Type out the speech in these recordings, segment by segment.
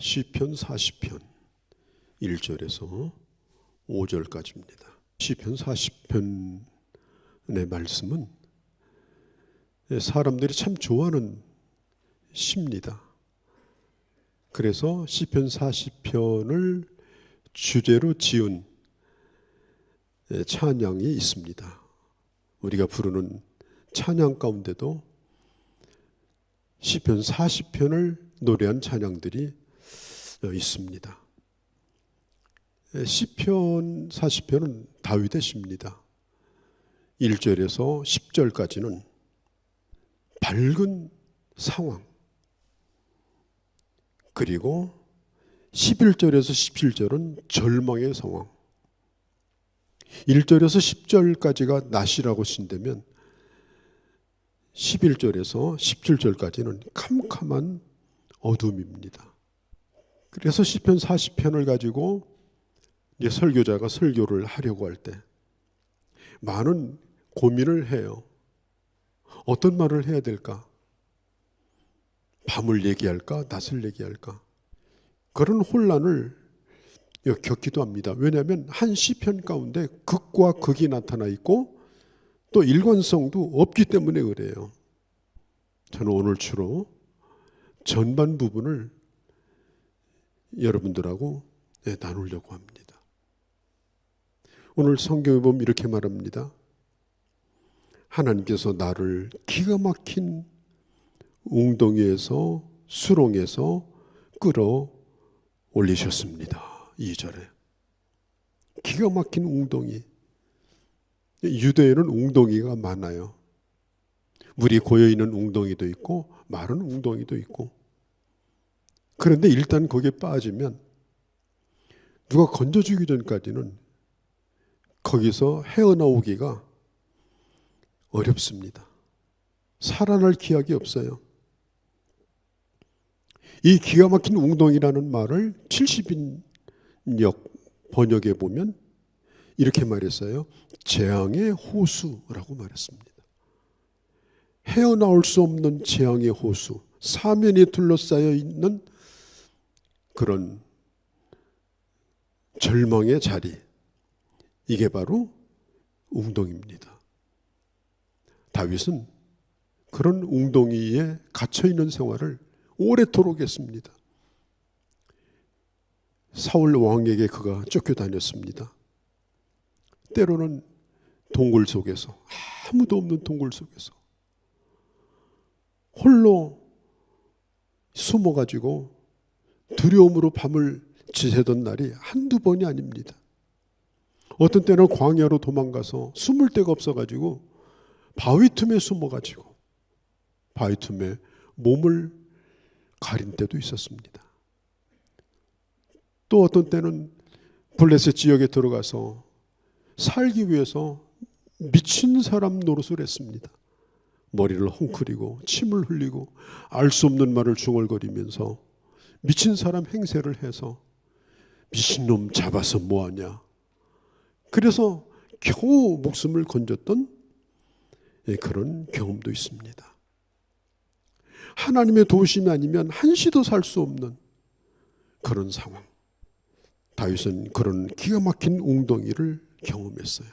시편 40편 1절에서 5절까지입니다. 시편 40편의 말씀은 사람들이 참 좋아하는 시입니다. 그래서 시편 40편을 주제로 지은 찬양이 있습니다. 우리가 부르는 찬양 가운데도 시편 40편을 노래한 찬양들이 있습니다. 시편 40편은 다윗의 시입니다. 1절에서 10절까지는 밝은 상황, 그리고 11절에서 17절은 절망의 상황, 1절에서 10절까지가 낮이라고 쓴다면 11절에서 17절까지는 캄캄한 어둠입니다. 그래서 시편 40편을 가지고 설교자가 설교를 하려고 할 때 많은 고민을 해요. 어떤 말을 해야 될까? 밤을 얘기할까? 낮을 얘기할까? 그런 혼란을 겪기도 합니다. 왜냐하면 한 시편 가운데 극과 극이 나타나 있고 또 일관성도 없기 때문에 그래요. 저는 오늘 주로 전반 부분을 여러분들하고 나누려고 합니다. 오늘 성경에 보면 이렇게 말합니다. 하나님께서 나를 기가 막힌 웅덩이에서 수렁에서 끌어올리셨습니다. 2절에 기가 막힌 웅덩이. 유대에는 웅덩이가 많아요. 물이 고여있는 웅덩이도 있고 마른 웅덩이도 있고. 그런데 일단 거기에 빠지면 누가 건져주기 전까지는 거기서 헤어나오기가 어렵습니다. 살아날 기약이 없어요. 이 기가 막힌 웅덩이라는 말을 70인역 번역에 보면 이렇게 말했어요. 재앙의 호수라고 말했습니다. 헤어나올 수 없는 재앙의 호수, 사면이 둘러싸여 있는 그런 절망의 자리, 이게 바로 웅덩이입니다. 다윗은 그런 웅덩이에 갇혀있는 생활을 오래도록 했습니다. 사울 왕에게 그가 쫓겨다녔습니다. 때로는 동굴 속에서, 아무도 없는 동굴 속에서 홀로 숨어가지고 두려움으로 밤을 지새던 날이 한두 번이 아닙니다. 어떤 때는 광야로 도망가서 숨을 데가 없어가지고 바위 틈에 숨어가지고 바위 틈에 몸을 가린 때도 있었습니다. 또 어떤 때는 블레셋 지역에 들어가서 살기 위해서 미친 사람 노릇을 했습니다. 머리를 헝클이고 침을 흘리고 알 수 없는 말을 중얼거리면서 미친 사람 행세를 해서 미친놈 잡아서 뭐하냐. 그래서 겨우 목숨을 건졌던 그런 경험도 있습니다. 하나님의 도우심이 아니면 한시도 살 수 없는 그런 상황. 다윗은 그런 기가 막힌 웅덩이를 경험했어요.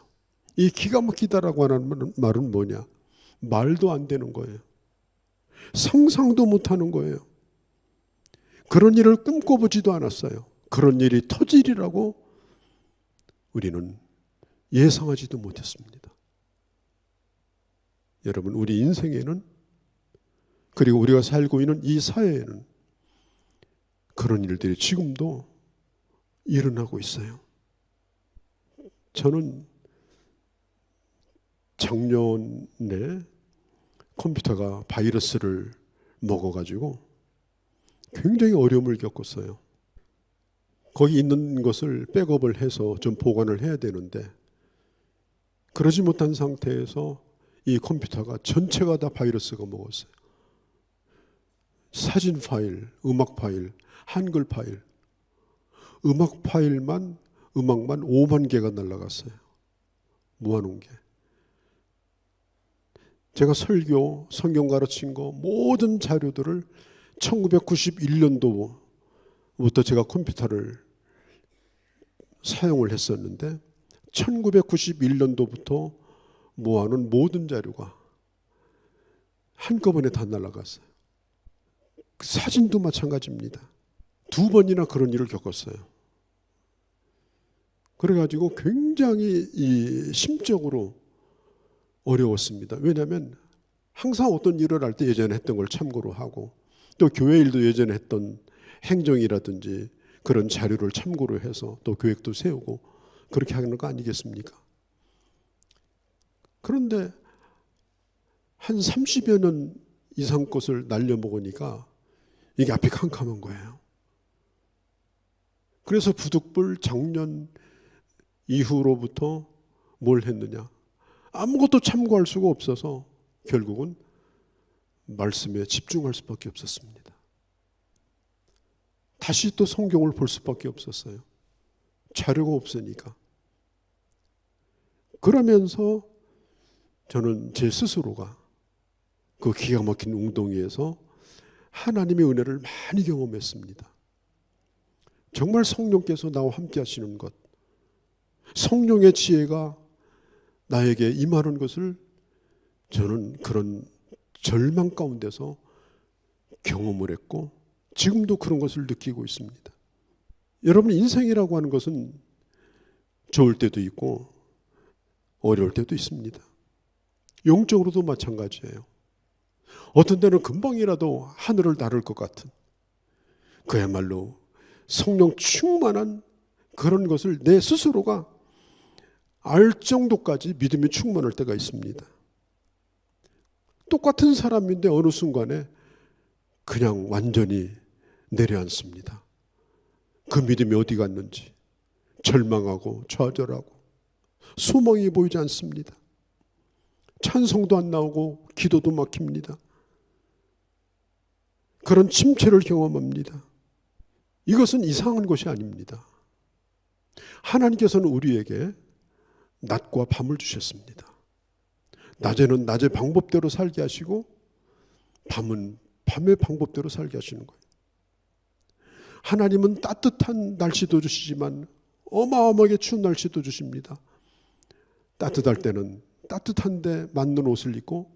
이 기가 막히다라고 하는 말은 뭐냐? 말도 안 되는 거예요. 상상도 못하는 거예요. 그런 일을 꿈꿔보지도 않았어요. 그런 일이 터지리라고 우리는 예상하지도 못했습니다. 여러분, 우리 인생에는, 그리고 우리가 살고 있는 이 사회에는 그런 일들이 지금도 일어나고 있어요. 저는 작년에 컴퓨터가 바이러스를 먹어가지고 굉장히 어려움을 겪었어요. 거기 있는 것을 백업을 해서 좀 보관을 해야 되는데 그러지 못한 상태에서 이 컴퓨터가 전체가 다 바이러스가 먹었어요. 사진 파일, 음악 파일, 한글 파일, 음악만 5만 개가 날아갔어요. 모아놓은 게. 제가 설교, 성경 가르친 거 모든 자료들을 1991년도 제가 컴퓨터를 사용을 했었는데 1991년도부터 모아놓은 모든 자료가 한꺼번에 다 날아갔어요. 사진도 마찬가지입니다. 2번이나 그런 일을 겪었어요. 그래가지고 굉장히 심적으로 어려웠습니다. 왜냐하면 항상 어떤 일을 할 때 예전에 했던 걸 참고로 하고 또 교회 일도 예전에 했던 행정이라든지 그런 자료를 참고로 해서 또 계획도 세우고 그렇게 하는 거 아니겠습니까? 그런데 한 30여 년 이상 것을 날려먹으니까 이게 앞이 캄캄한 거예요. 그래서 부득불 작년 이후로부터 뭘 했느냐? 아무것도 참고할 수가 없어서 결국은 말씀에 집중할 수밖에 없었습니다. 다시 또 성경을 볼 수밖에 없었어요. 자료가 없으니까. 그러면서 저는 제 스스로가 그 기가 막힌 웅덩이에서 하나님의 은혜를 많이 경험했습니다. 정말 성령께서 나와 함께 하시는 것, 성령의 지혜가 나에게 임하는 것을 저는 그런 절망 가운데서 경험을 했고 지금도 그런 것을 느끼고 있습니다. 여러분, 인생이라고 하는 것은 좋을 때도 있고 어려울 때도 있습니다. 영적으로도 마찬가지예요. 어떤 때는 금방이라도 하늘을 나를 것 같은 그야말로 성령 충만한 그런 것을 내 스스로가 알 정도까지 믿음이 충만할 때가 있습니다. 똑같은 사람인데 어느 순간에 그냥 완전히 내려앉습니다. 그 믿음이 어디 갔는지 절망하고 좌절하고 소망이 보이지 않습니다. 찬송도 안 나오고 기도도 막힙니다. 그런 침체를 경험합니다. 이것은 이상한 것이 아닙니다. 하나님께서는 우리에게 낮과 밤을 주셨습니다. 낮에는 낮의 방법대로 살게 하시고 밤은 밤의 방법대로 살게 하시는 거예요. 하나님은 따뜻한 날씨도 주시지만 어마어마하게 추운 날씨도 주십니다. 따뜻할 때는 따뜻한데 맞는 옷을 입고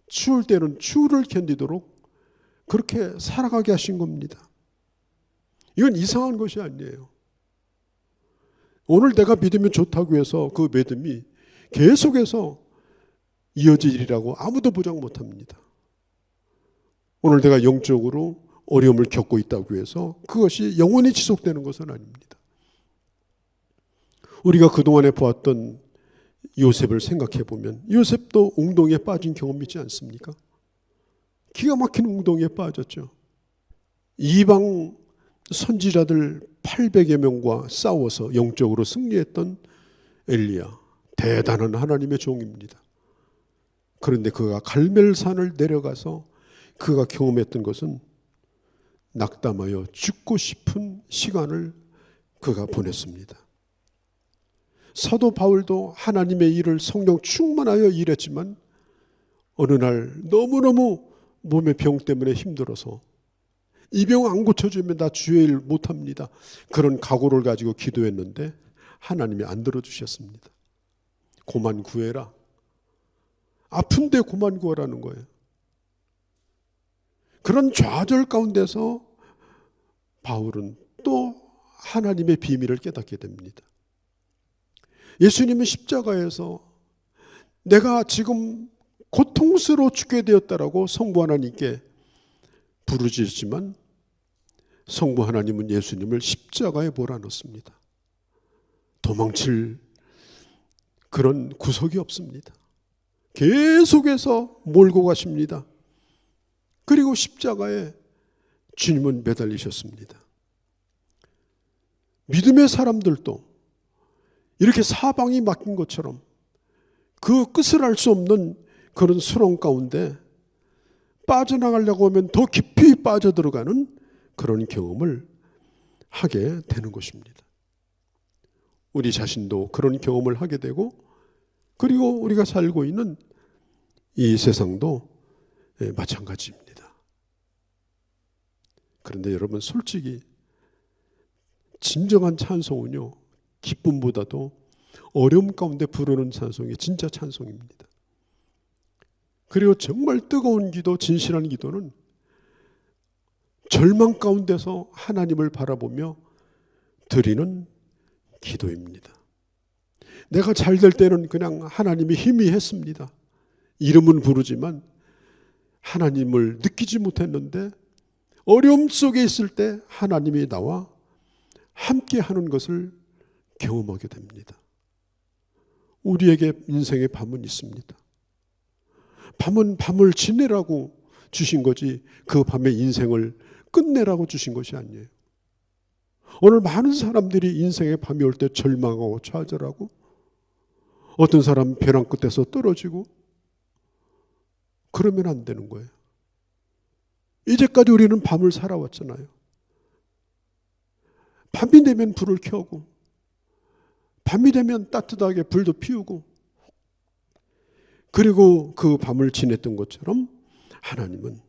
추울 때는 추위를 견디도록 그렇게 살아가게 하신 겁니다. 이건 이상한 것이 아니에요. 오늘 내가 믿으면 좋다고 해서 그 믿음이 계속해서 이어지리라고 아무도 보장 못합니다. 오늘 내가 영적으로 어려움을 겪고 있다고 해서 그것이 영원히 지속되는 것은 아닙니다. 우리가 그동안에 보았던 요셉을 생각해 보면 요셉도 웅덩이에 빠진 경험이 있지 않습니까? 기가 막힌 웅덩이에 빠졌죠. 이방 선지자들 800여 명과 싸워서 영적으로 승리했던 엘리야, 대단한 하나님의 종입니다. 그런데 그가 갈멜산을 내려가서 그가 경험했던 것은 낙담하여 죽고 싶은 시간을 그가 보냈습니다. 사도 바울도 하나님의 일을 성령 충만하여 일했지만 어느 날 너무너무 몸의 병 때문에 힘들어서 이 병 안 고쳐주면 나 주의 일 못합니다. 그런 각오를 가지고 기도했는데 하나님이 안 들어주셨습니다. 고만 구해라. 아픈데 고만 구하라는 거예요. 그런 좌절 가운데서 바울은 또 하나님의 비밀을 깨닫게 됩니다. 예수님은 십자가에서 내가 지금 고통스러워 죽게 되었다라고 성부 하나님께 부르짖지만 성부 하나님은 예수님을 십자가에 몰아넣습니다. 도망칠 그런 구석이 없습니다. 계속해서 몰고 가십니다. 그리고 십자가에 주님은 매달리셨습니다. 믿음의 사람들도 이렇게 사방이 막힌 것처럼 그 끝을 알 수 없는 그런 수렁 가운데 빠져나가려고 하면 더 깊이 빠져들어가는 그런 경험을 하게 되는 것입니다. 우리 자신도 그런 경험을 하게 되고 그리고 우리가 살고 있는 이 세상도 마찬가지입니다. 그런데 여러분, 솔직히 진정한 찬송은요, 기쁨보다도 어려움 가운데 부르는 찬송이 진짜 찬송입니다. 그리고 정말 뜨거운 기도, 진실한 기도는 절망 가운데서 하나님을 바라보며 드리는 기도입니다. 내가 잘 될 때는 그냥 하나님이 희미했습니다. 이름은 부르지만 하나님을 느끼지 못했는데 어려움 속에 있을 때 하나님이 나와 함께 하는 것을 경험하게 됩니다. 우리에게 인생의 밤은 있습니다. 밤은 밤을 지내라고 주신 거지 그 밤의 인생을 끝내라고 주신 것이 아니에요. 오늘 많은 사람들이 인생의 밤이 올 때 절망하고 좌절하고 어떤 사람 벼랑 끝에서 떨어지고 그러면 안 되는 거예요. 이제까지 우리는 밤을 살아왔잖아요. 밤이 되면 불을 켜고 밤이 되면 따뜻하게 불도 피우고 그리고 그 밤을 지냈던 것처럼 하나님은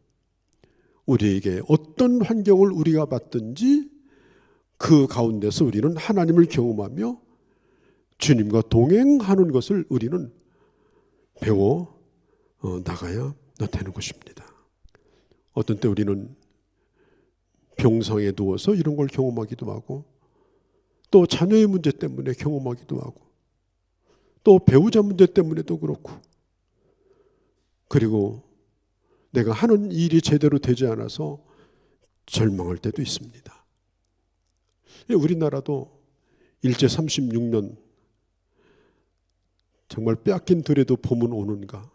우리에게 어떤 환경을 우리가 받든지 그 가운데서 우리는 하나님을 경험하며 주님과 동행하는 것을 우리는 배워 나가야 되는 것입니다. 어떤 때 우리는 병상에 누워서 이런 걸 경험하기도 하고 또 자녀의 문제 때문에 경험하기도 하고 또 배우자 문제 때문에도 그렇고 그리고 내가 하는 일이 제대로 되지 않아서 절망할 때도 있습니다. 우리나라도 일제 36년 정말 빼앗긴 들에도 봄은 오는가.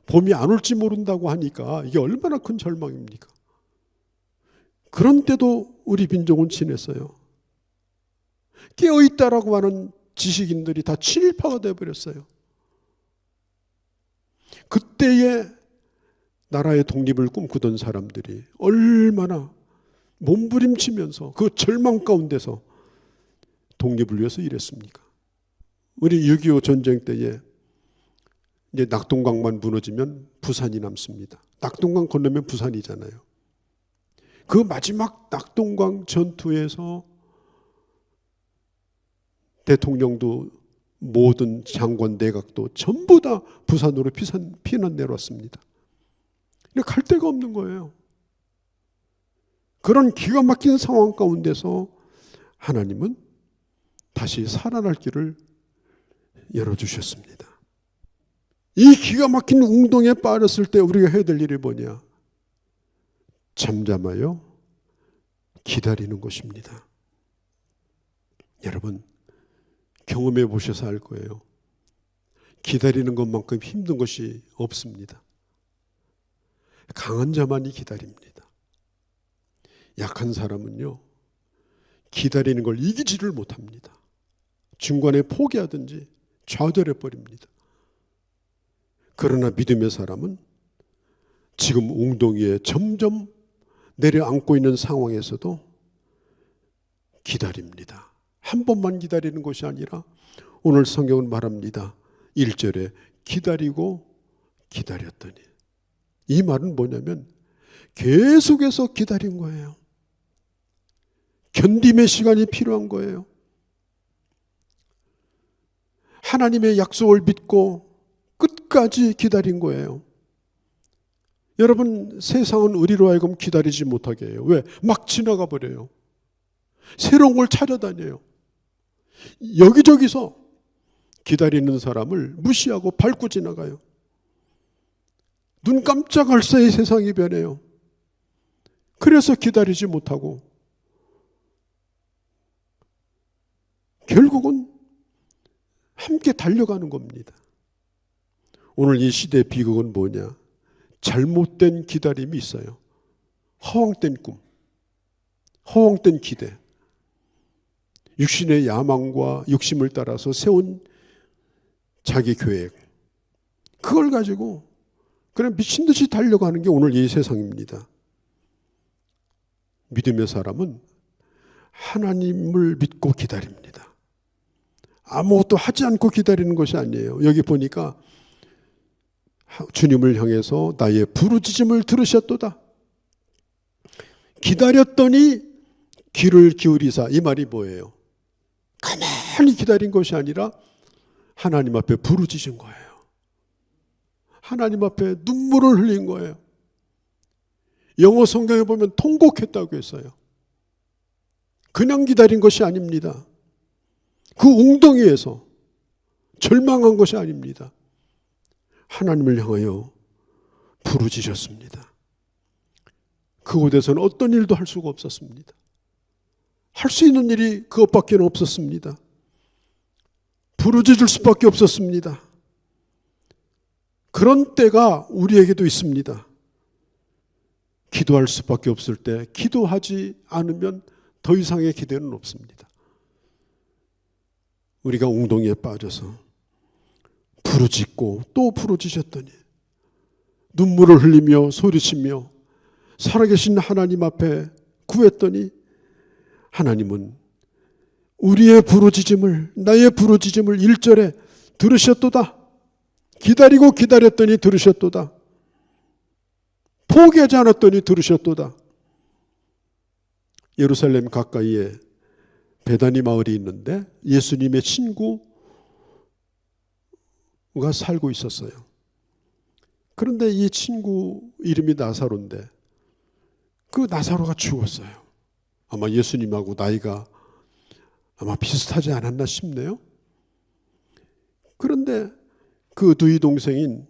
봄이 안 올지 모른다고 하니까 이게 얼마나 큰 절망입니까? 그런 때도 우리 민족은 지냈어요. 깨어있다라고 하는 지식인들이 다 친일파가 되어버렸어요. 그때에 나라의 독립을 꿈꾸던 사람들이 얼마나 몸부림치면서 그 절망 가운데서 독립을 위해서 일했습니까? 우리 6.25 전쟁 때에 이제 낙동강만 무너지면 부산이 남습니다. 낙동강 건너면 부산이잖아요. 그 마지막 낙동강 전투에서 대통령도 모든 장관 내각도 전부 다 부산으로 피난 내려왔습니다. 갈 데가 없는 거예요. 그런 기가 막힌 상황 가운데서 하나님은 다시 살아날 길을 열어주셨습니다. 이 기가 막힌 웅동에 빠졌을 때 우리가 해야 될 일이 뭐냐? 잠잠하여 기다리는 것입니다. 여러분 경험해 보셔서 알 거예요. 기다리는 것만큼 힘든 것이 없습니다. 강한 자만이 기다립니다. 약한 사람은요 기다리는 걸 이기지를 못합니다. 중간에 포기하든지 좌절해 버립니다. 그러나 믿음의 사람은 지금 웅덩이에 점점 내려앉고 있는 상황에서도 기다립니다. 한 번만 기다리는 것이 아니라 오늘 성경은 말합니다. 1절에 기다리고 기다렸더니, 이 말은 뭐냐면 계속해서 기다린 거예요. 견딤의 시간이 필요한 거예요. 하나님의 약속을 믿고 끝까지 기다린 거예요. 여러분, 세상은 우리로 하여금 기다리지 못하게 해요. 왜? 막 지나가 버려요. 새로운 걸 찾아다녀요. 여기저기서 기다리는 사람을 무시하고 밟고 지나가요. 눈 깜짝할 새에 세상이 변해요. 그래서 기다리지 못하고 결국은 함께 달려가는 겁니다. 오늘 이 시대의 비극은 뭐냐? 잘못된 기다림이 있어요. 허황된 꿈, 허황된 기대, 육신의 야망과 욕심을 따라서 세운 자기 계획, 그걸 가지고 그냥 미친 듯이 달려가는 게 오늘 이 세상입니다. 믿음의 사람은 하나님을 믿고 기다립니다. 아무것도 하지 않고 기다리는 것이 아니에요. 여기 보니까 주님을 향해서 나의 부르짖음을 들으셨도다. 기다렸더니 귀를 기울이사, 이 말이 뭐예요? 가만히 기다린 것이 아니라 하나님 앞에 부르짖은 거예요. 하나님 앞에 눈물을 흘린 거예요. 영어 성경에 보면 통곡했다고 했어요. 그냥 기다린 것이 아닙니다. 그 웅덩이에서 절망한 것이 아닙니다. 하나님을 향하여 부르짖었습니다. 그곳에서는 어떤 일도 할 수가 없었습니다. 할 수 있는 일이 그것밖에 없었습니다. 부르짖을 수밖에 없었습니다. 그런 때가 우리에게도 있습니다. 기도할 수밖에 없을 때 기도하지 않으면 더 이상의 기대는 없습니다. 우리가 웅덩이에 빠져서 부르짖고 또 부르짖었더니 눈물을 흘리며 소리치며 살아계신 하나님 앞에 구했더니 하나님은 우리의 부르짖음을, 나의 부르짖음을 1절에 들으셨도다. 기다리고 기다렸더니 들으셨도다. 포기하지 않았더니 들으셨도다. 예루살렘 가까이에 베다니 마을이 있는데 예수님의 친구가 살고 있었어요. 그런데 이 친구 이름이 나사로인데 그 나사로가 죽었어요. 아마 예수님하고 나이가 아마 비슷하지 않았나 싶네요. 그런데 그 두 동생인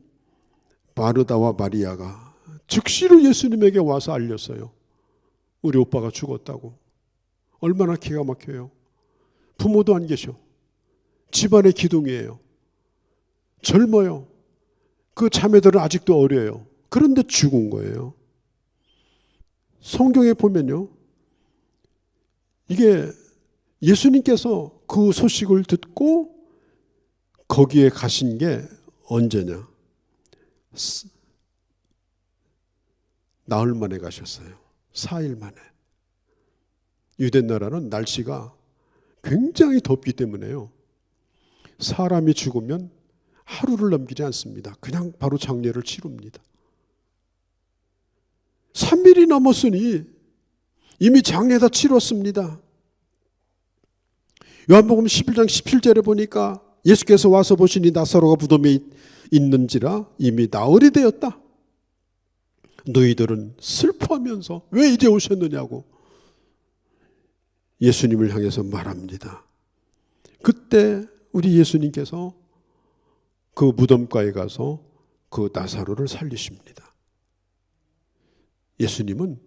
마르다와 마리아가 즉시로 예수님에게 와서 알렸어요. 우리 오빠가 죽었다고. 얼마나 기가 막혀요. 부모도 안 계셔. 집안의 기둥이에요. 젊어요. 그 자매들은 아직도 어려요. 그런데 죽은 거예요. 성경에 보면요, 이게 예수님께서 그 소식을 듣고 거기에 가신 게 언제냐? 나흘 만에 가셨어요. 4일 만에. 유대 나라는 날씨가 굉장히 덥기 때문에요. 사람이 죽으면 하루를 넘기지 않습니다. 그냥 바로 장례를 치릅니다. 3일이 넘었으니 이미 장례 다 치렀습니다. 요한복음 11장 17절에 보니까 예수께서 와서 보시니 나사로가 무덤에 있는지라 이미 나흘이 되었다. 너희들은 슬퍼하면서 왜 이제 오셨느냐고 예수님을 향해서 말합니다. 그때 우리 예수님께서 그 무덤가에 가서 그 나사로를 살리십니다. 예수님은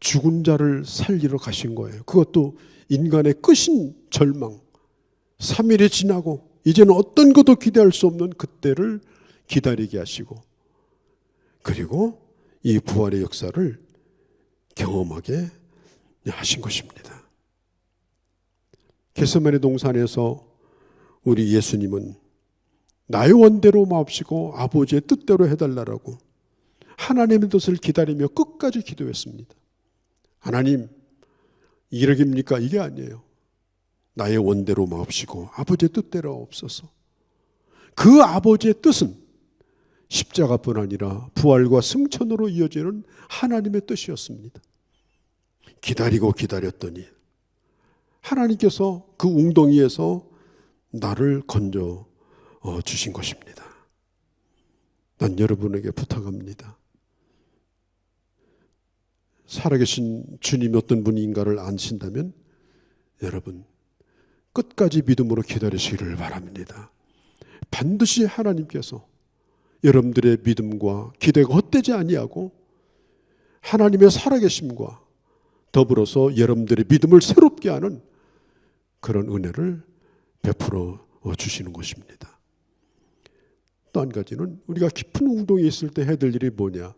죽은 자를 살리러 가신 거예요. 그것도 인간의 끝인 절망. 3일이 지나고 이제는 어떤 것도 기대할 수 없는 그때를 기다리게 하시고 그리고 이 부활의 역사를 경험하게 하신 것입니다. 겟세마네 동산에서 우리 예수님은 나의 원대로 마옵시고 아버지의 뜻대로 해달라고 하나님의 뜻을 기다리며 끝까지 기도했습니다. 하나님, 이러깁니까? 이게 아니에요. 나의 원대로 마옵시고 아버지의 뜻대로 없어서. 그 아버지의 뜻은 십자가뿐 아니라 부활과 승천으로 이어지는 하나님의 뜻이었습니다. 기다리고 기다렸더니 하나님께서 그 웅덩이에서 나를 건져 주신 것입니다. 난 여러분에게 부탁합니다. 살아계신 주님이 어떤 분인가를 아신다면 여러분 끝까지 믿음으로 기다리시기를 바랍니다. 반드시 하나님께서 여러분들의 믿음과 기대가 헛되지 아니하고 하나님의 살아계심과 더불어서 여러분들의 믿음을 새롭게 하는 그런 은혜를 베풀어 주시는 것입니다. 또 한 가지는 우리가 깊은 웅덩이에 있을 때 해야 될 일이 뭐냐?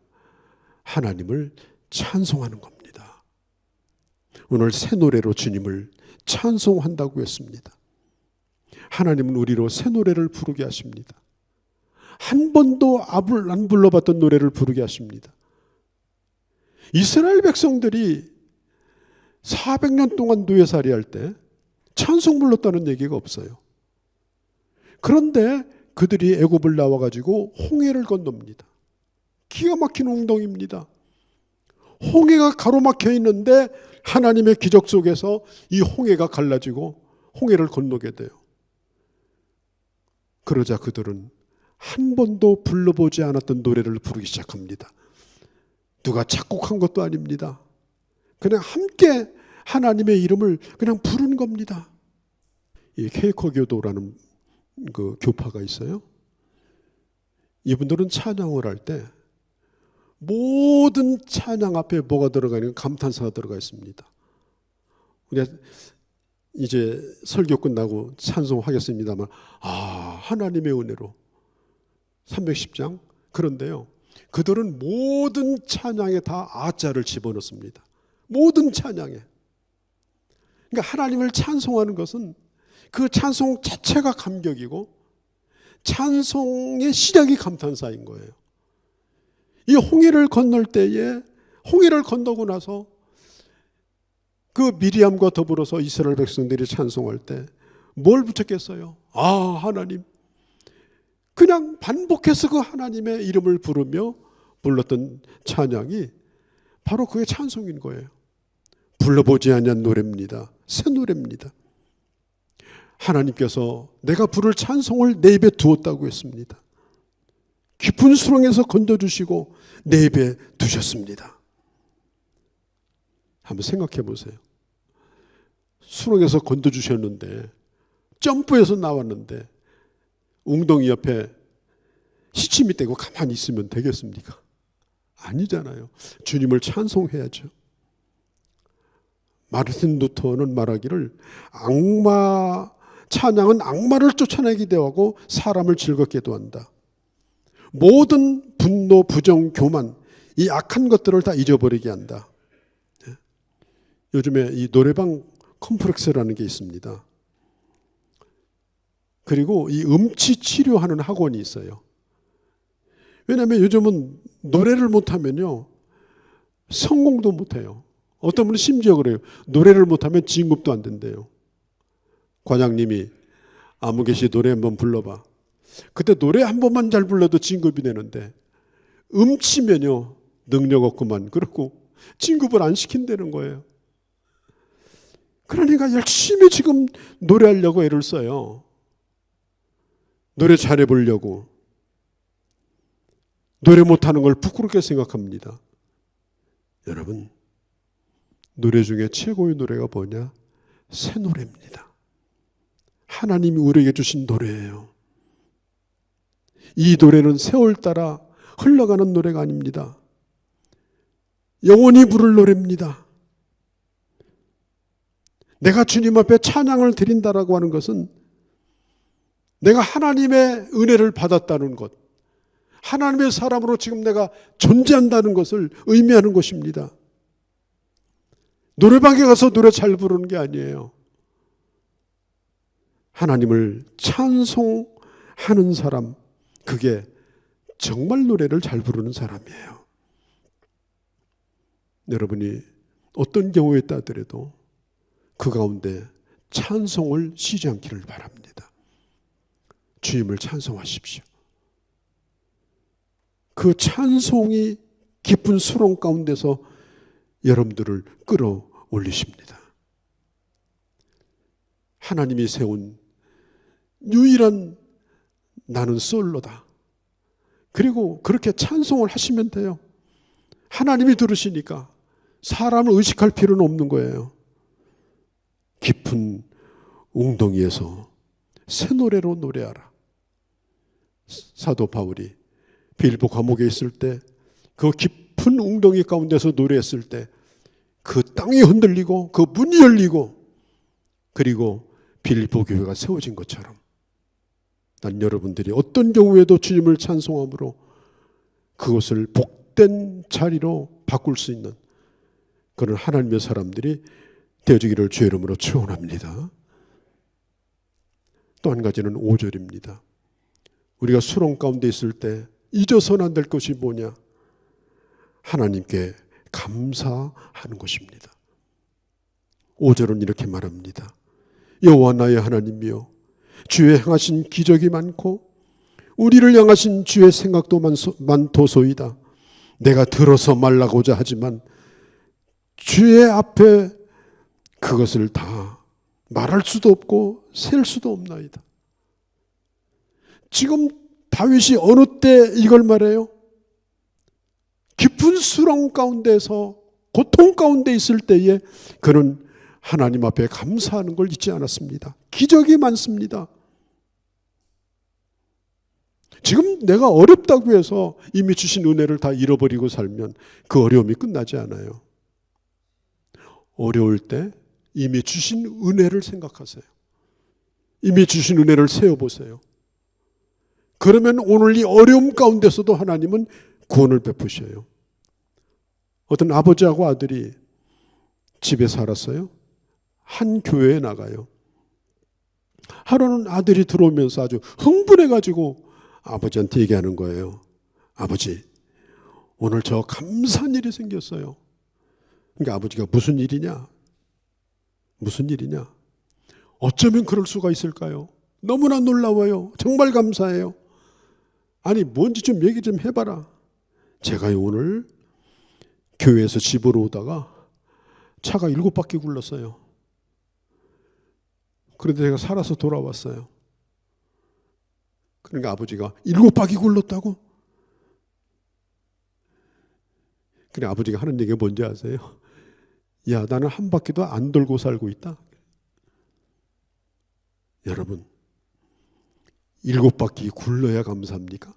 하나님을 찬송하는 겁니다. 오늘 새 노래로 주님을 찬송한다고 했습니다. 하나님은 우리로 새 노래를 부르게 하십니다. 한 번도 안 불러봤던 노래를 부르게 하십니다. 이스라엘 백성들이 400년 동안 노예살이 할 때 찬송 불렀다는 얘기가 없어요. 그런데 그들이 애굽을 나와가지고 홍해를 건넙니다. 기가 막힌 웅덩이입니다. 홍해가 가로막혀 있는데 하나님의 기적 속에서 이 홍해가 갈라지고 홍해를 건너게 돼요. 그러자 그들은 한 번도 불러보지 않았던 노래를 부르기 시작합니다. 누가 작곡한 것도 아닙니다. 그냥 함께 하나님의 이름을 그냥 부른 겁니다. 이 케이커 교도라는 그 교파가 있어요. 이분들은 찬양을 할 때 모든 찬양 앞에 뭐가 들어가 있는 감탄사가 들어가 있습니다. 우리가 이제 설교 끝나고 찬송하겠습니다만 하나님의 은혜로 310장 그런데요. 그들은 모든 찬양에 다 아자를 집어넣습니다. 모든 찬양에. 그러니까 하나님을 찬송하는 것은 그 찬송 자체가 감격이고 찬송의 시작이 감탄사인 거예요. 이 홍해를 건널 때에 홍해를 건너고 나서 그 미리암과 더불어서 이스라엘 백성들이 찬송할 때 뭘 붙였겠어요? 하나님. 그냥 반복해서 그 하나님의 이름을 부르며 불렀던 찬양이 바로 그의 찬송인 거예요. 불러보지 않은 노래입니다. 새 노래입니다. 하나님께서 내가 부를 찬송을 내 입에 두었다고 했습니다. 깊은 수렁에서 건져주시고 내 입에 두셨습니다. 한번 생각해 보세요. 수렁에서 건져주셨는데 점프해서 나왔는데 웅덩이 옆에 시침이 떼고 가만히 있으면 되겠습니까? 아니잖아요. 주님을 찬송해야죠. 마르틴 루터는 말하기를 찬양은 악마를 쫓아내기도 하고 사람을 즐겁게도 한다. 모든 분노, 부정, 교만, 이 악한 것들을 다 잊어버리게 한다. 요즘에 이 노래방 컴플렉스라는 게 있습니다. 그리고 이 음치 치료하는 학원이 있어요. 왜냐하면 요즘은 노래를 못하면요 성공도 못해요. 어떤 분은 심지어 그래요. 노래를 못하면 진급도 안 된대요. 과장님이 아무개씨 노래 한번 불러봐. 그때 노래 한 번만 잘 불러도 진급이 되는데 음치면요 능력 없구만 그러고 진급을 안 시킨다는 거예요. 그러니까 열심히 지금 노래하려고 애를 써요. 노래 잘해보려고. 노래 못하는 걸 부끄럽게 생각합니다. 여러분, 노래 중에 최고의 노래가 뭐냐? 새 노래입니다. 하나님이 우리에게 주신 노래예요. 이 노래는 세월 따라 흘러가는 노래가 아닙니다. 영원히 부를 노래입니다. 내가 주님 앞에 찬양을 드린다라고 하는 것은 내가 하나님의 은혜를 받았다는 것, 하나님의 사람으로 지금 내가 존재한다는 것을 의미하는 것입니다. 노래방에 가서 노래 잘 부르는 게 아니에요. 하나님을 찬송하는 사람, 그게 정말 노래를 잘 부르는 사람이에요. 여러분이 어떤 경우에 따르더라도 그 가운데 찬송을 쉬지 않기를 바랍니다. 주님을 찬송하십시오. 그 찬송이 깊은 수렁 가운데서 여러분들을 끌어올리십니다. 하나님이 세운 유일한 나는 솔로다. 그리고 그렇게 찬송을 하시면 돼요. 하나님이 들으시니까 사람을 의식할 필요는 없는 거예요. 깊은 웅덩이에서 새 노래로 노래하라. 사도 바울이 빌보 감옥에 있을 때 그 깊은 웅덩이 가운데서 노래했을 때 그 땅이 흔들리고 그 문이 열리고 그리고 빌보 교회가 세워진 것처럼 난 여러분들이 어떤 경우에도 주님을 찬송함으로 그것을 복된 자리로 바꿀 수 있는 그런 하나님의 사람들이 되어지기를 주의 이름으로 축원합니다. 또 한 가지는 5절입니다. 우리가 수렁 가운데 있을 때 잊어서는 안 될 것이 뭐냐? 하나님께 감사하는 것입니다. 5절은 이렇게 말합니다. 여호와 나의 하나님이여, 주의 행하신 기적이 많고 우리를 향하신 주의 생각도 많도소이다. 내가 들어서 말라고자 하지만 주의 앞에 그것을 다 말할 수도 없고 셀 수도 없나이다. 지금 다윗이 어느 때 이걸 말해요? 깊은 수렁 가운데서 고통 가운데 있을 때에 그는 하나님 앞에 감사하는 걸 잊지 않았습니다. 기적이 많습니다. 지금 내가 어렵다고 해서 이미 주신 은혜를 다 잃어버리고 살면 그 어려움이 끝나지 않아요. 어려울 때 이미 주신 은혜를 생각하세요. 이미 주신 은혜를 세어보세요. 그러면 오늘 이 어려움 가운데서도 하나님은 구원을 베푸셔요. 어떤 아버지하고 아들이 집에 살았어요. 한 교회에 나가요. 하루는 아들이 들어오면서 아주 흥분해가지고 아버지한테 얘기하는 거예요. 아버지, 오늘 저 감사한 일이 생겼어요. 그러니까 아버지가 무슨 일이냐? 무슨 일이냐? 어쩌면 그럴 수가 있을까요? 너무나 놀라워요. 정말 감사해요. 아니, 뭔지 좀 얘기 좀 해봐라. 제가요, 오늘 교회에서 집으로 오다가 차가 7바퀴 굴렀어요. 그런데 제가 살아서 돌아왔어요. 그러니까 아버지가 7바퀴 굴렀다고? 그래, 아버지가 하는 얘기가 뭔지 아세요? 야, 나는 한 바퀴도 안 돌고 살고 있다. 여러분, 7바퀴 굴러야 감사합니까?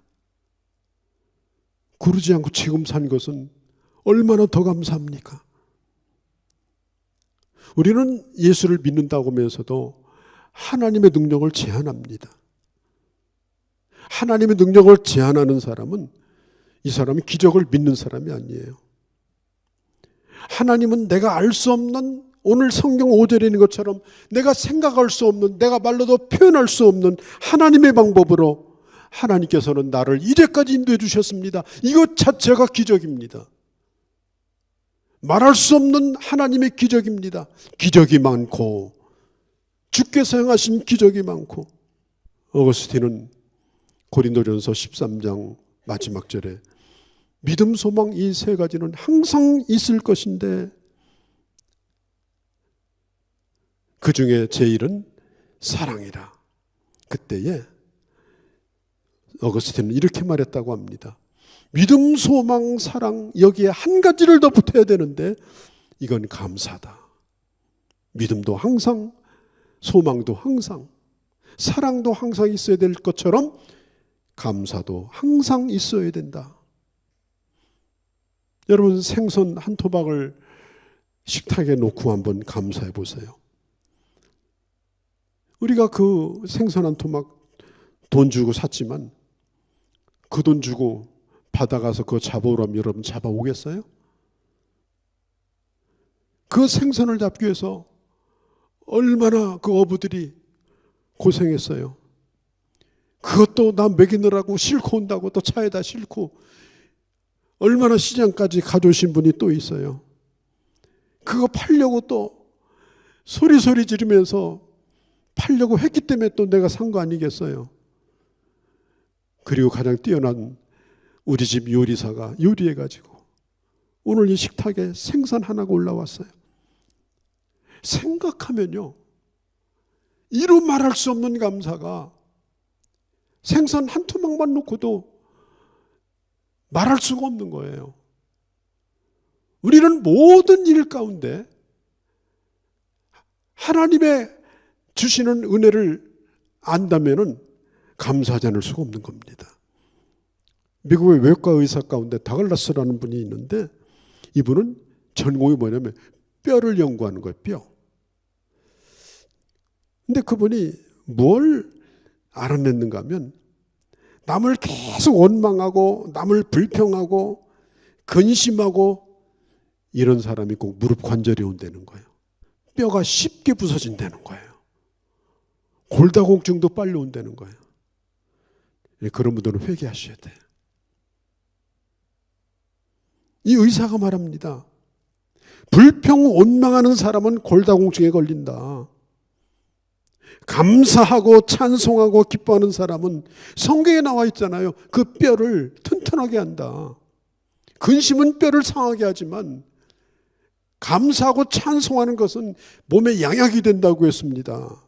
구르지 않고 지금 산 것은 얼마나 더 감사합니까? 우리는 예수를 믿는다고 하면서도 하나님의 능력을 제한합니다. 하나님의 능력을 제한하는 사람은 이 사람이 기적을 믿는 사람이 아니에요. 하나님은 내가 알 수 없는, 오늘 성경 5절에 있는 것처럼 내가 생각할 수 없는, 내가 말로도 표현할 수 없는 하나님의 방법으로 하나님께서는 나를 이제까지 인도해 주셨습니다. 이것 자체가 기적입니다. 말할 수 없는 하나님의 기적입니다. 기적이 많고 주께서 행하신 기적이 많고. 어거스틴은 고린도전서 13장 마지막 절에 믿음, 소망 이 세 가지는 항상 있을 것인데 그 중에 제일은 사랑이라. 그때에 어거스틴은 이렇게 말했다고 합니다. 믿음, 소망, 사랑 여기에 한 가지를 더 붙여야 되는데 이건 감사다. 믿음도 항상, 소망도 항상, 사랑도 항상 있어야 될 것처럼 감사도 항상 있어야 된다. 여러분, 생선 한 토막을 식탁에 놓고 한번 감사해 보세요. 우리가 그 생선 한 토막 돈 주고 샀지만 그 돈 주고 바다 가서 그거 잡아오라면 여러분 잡아오겠어요? 그 생선을 잡기 위해서 얼마나 그 어부들이 고생했어요. 그것도 나 먹이느라고 싣고 온다고 또 차에다 싣고 얼마나 시장까지 가져오신 분이 또 있어요. 그거 팔려고 또 소리 지르면서 팔려고 했기 때문에 또 내가 산 거 아니겠어요. 그리고 가장 뛰어난 우리 집 요리사가 요리해가지고 오늘 이 식탁에 생선 하나가 올라왔어요. 생각하면요, 이루 말할 수 없는 감사가 생선 한 토막만 놓고도 말할 수가 없는 거예요. 우리는 모든 일 가운데 하나님의 주시는 은혜를 안다면은 감사하지 않을 수가 없는 겁니다. 미국의 외과 의사 가운데 다글라스라는 분이 있는데 이분은 전공이 뭐냐면 뼈를 연구하는 거예요. 뼈. 근데 그분이 뭘 알아냈는가 하면 남을 계속 원망하고 남을 불평하고 근심하고 이런 사람이 꼭 무릎 관절이 온다는 거예요. 뼈가 쉽게 부서진다는 거예요. 골다공증도 빨리 온다는 거예요. 그런 분들은 회개하셔야 돼요. 이 의사가 말합니다. 불평 원망하는 사람은 골다공증에 걸린다. 감사하고 찬송하고 기뻐하는 사람은 성경에 나와 있잖아요. 그 뼈를 튼튼하게 한다. 근심은 뼈를 상하게 하지만 감사하고 찬송하는 것은 몸에 양약이 된다고 했습니다.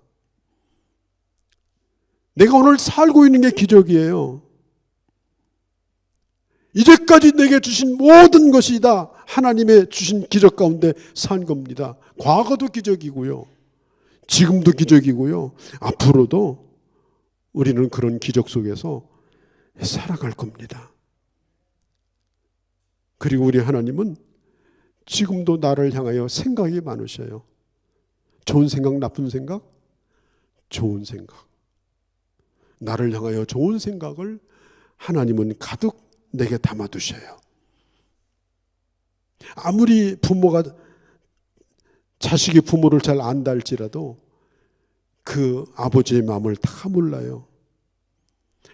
내가 오늘 살고 있는 게 기적이에요. 이제까지 내게 주신 모든 것이 다 하나님의 주신 기적 가운데 산 겁니다. 과거도 기적이고요. 지금도 기적이고요. 앞으로도 우리는 그런 기적 속에서 살아갈 겁니다. 그리고 우리 하나님은 지금도 나를 향하여 생각이 많으셔요. 좋은 생각, 나쁜 생각? 좋은 생각. 나를 향하여 좋은 생각을 하나님은 가득 내게 담아두셔요. 아무리 부모가 자식이 부모를 잘 안다 할지라도 그 아버지의 마음을 다 몰라요.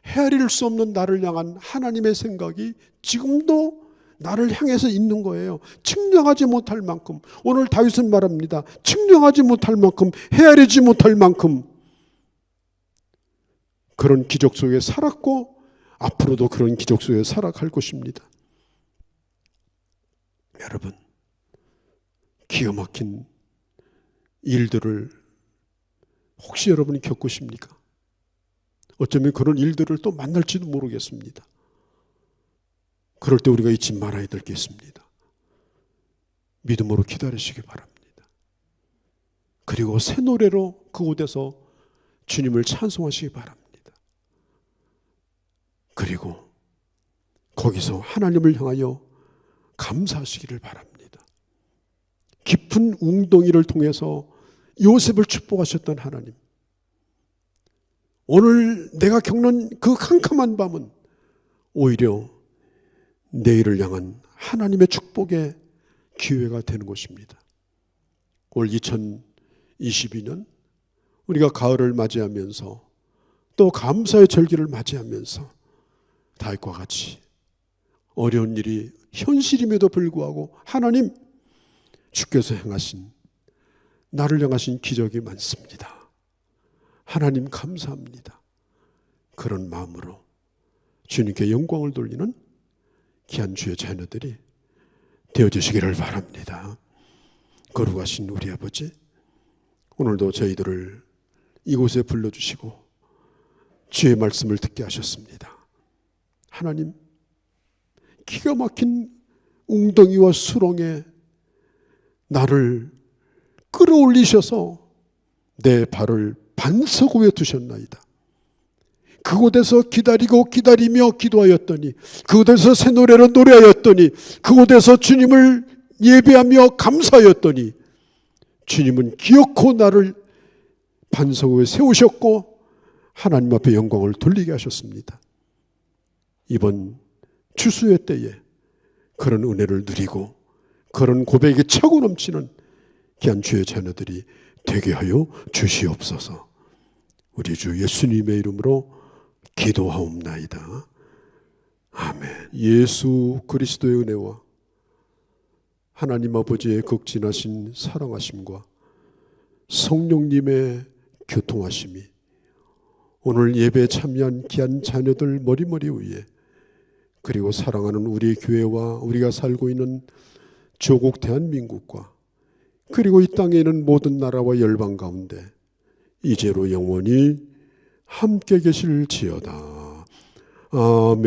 헤아릴 수 없는 나를 향한 하나님의 생각이 지금도 나를 향해서 있는 거예요. 측량하지 못할 만큼, 오늘 다윗은 말합니다. 측량하지 못할 만큼, 헤아리지 못할 만큼 그런 기적 속에 살았고 앞으로도 그런 기적 속에 살아갈 것입니다. 여러분, 기가 막힌 일들을 혹시 여러분이 겪으십니까? 어쩌면 그런 일들을 또 만날지도 모르겠습니다. 그럴 때 우리가 잊지 말아야 될 게 있습니다. 믿음으로 기다리시기 바랍니다. 그리고 새 노래로 그곳에서 주님을 찬송하시기 바랍니다. 그리고 거기서 하나님을 향하여 감사하시기를 바랍니다. 깊은 웅덩이를 통해서 요셉을 축복하셨던 하나님, 오늘 내가 겪는 그 캄캄한 밤은 오히려 내일을 향한 하나님의 축복의 기회가 되는 것입니다. 올 2022년 우리가 가을을 맞이하면서 또 감사의 절기를 맞이하면서 다윗과 같이 어려운 일이 현실임에도 불구하고 하나님, 주께서 행하신, 나를 향하신 기적이 많습니다. 하나님 감사합니다. 그런 마음으로 주님께 영광을 돌리는 귀한 주의 자녀들이 되어주시기를 바랍니다. 거룩하신 우리 아버지, 오늘도 저희들을 이곳에 불러주시고 주의 말씀을 듣게 하셨습니다. 하나님, 기가 막힌 웅덩이와 수렁에 나를 끌어올리셔서 내 발을 반석 위에 두셨나이다. 그곳에서 기다리며 기도하였더니, 그곳에서 새 노래로 노래하였더니, 그곳에서 주님을 예배하며 감사하였더니 주님은 기어코 나를 반석 위에 세우셨고 하나님 앞에 영광을 돌리게 하셨습니다. 이번 추수의 때에 그런 은혜를 누리고 그런 고백이 차고 넘치는 귀한 주의 자녀들이 되게 하여 주시옵소서. 우리 주 예수님의 이름으로 기도하옵나이다. 아멘. 예수 그리스도의 은혜와 하나님 아버지의 극진하신 사랑하심과 성령님의 교통하심이 오늘 예배에 참여한 귀한 자녀들 머리머리 위에, 그리고 사랑하는 우리 교회와 우리가 살고 있는 조국 대한민국과 그리고 이 땅에 있는 모든 나라와 열방 가운데 이제로 영원히 함께 계실지어다. 아멘.